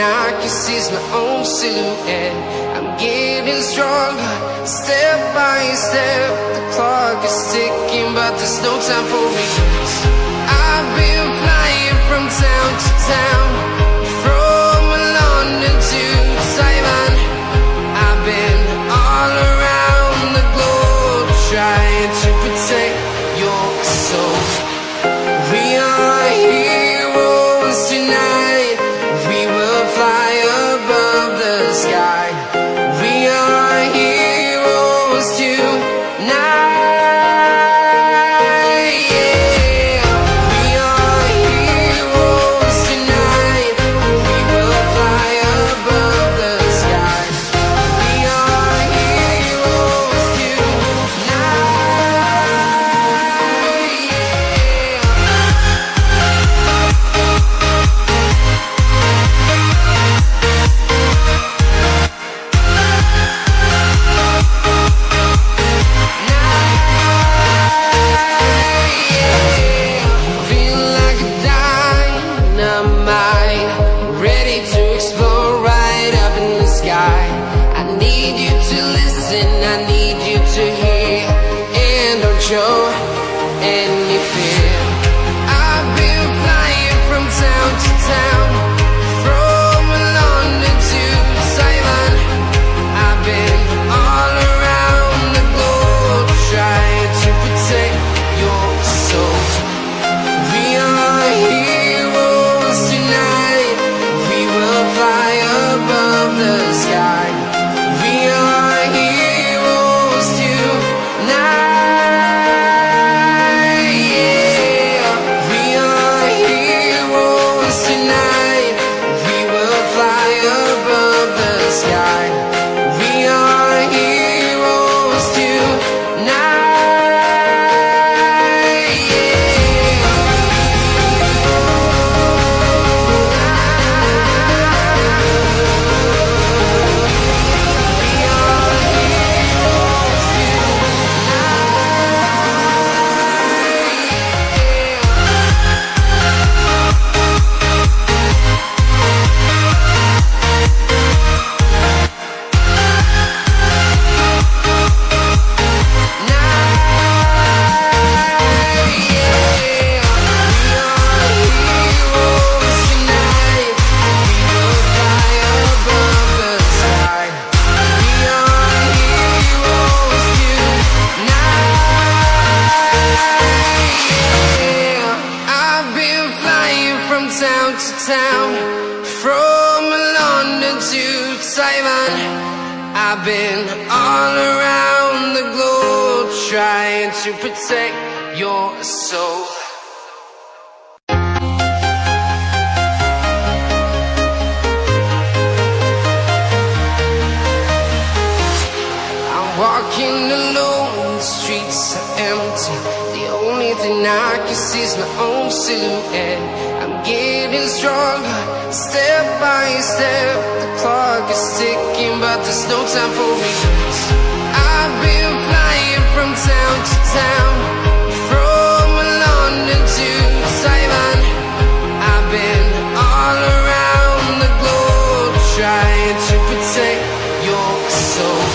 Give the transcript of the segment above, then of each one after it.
I can see is my own silhouette. I'm getting stronger, step by step. The clock is ticking, but there's no time for me. I've been flying from town to town, from London to Taiwan. I've been all around the globe, trying to protect your soul. We are heroes tonight. We will fly above the sky. We are heroes tonight. Show any fear. I've been flying from town to town, from London to Taiwan. I've been all around the globe, trying to protect your soul. We are heroes tonight. We will fly above the sky. We are heroes tonight. Town to town, from London to Taiwan. I've been all around the globe, trying to protect your soul. I'm walking alone, the streets are empty. The only thing I can see is my own silhouette. I'm getting stronger, step by step. The clock is ticking, but there's no time for me. I've been flying from town to town, from London to Taiwan. I've been all around the globe, trying to protect your soul.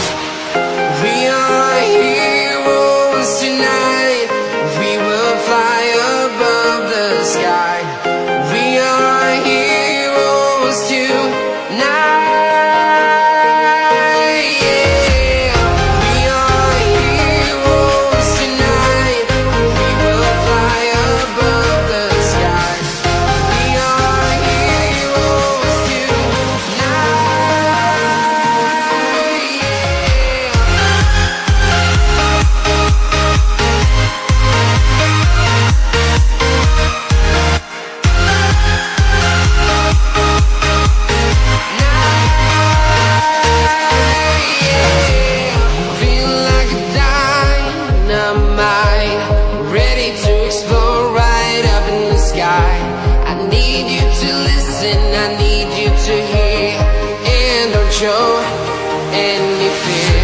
We are heroes tonight. We will fly above the sky. We are heroes tonight. show any fear.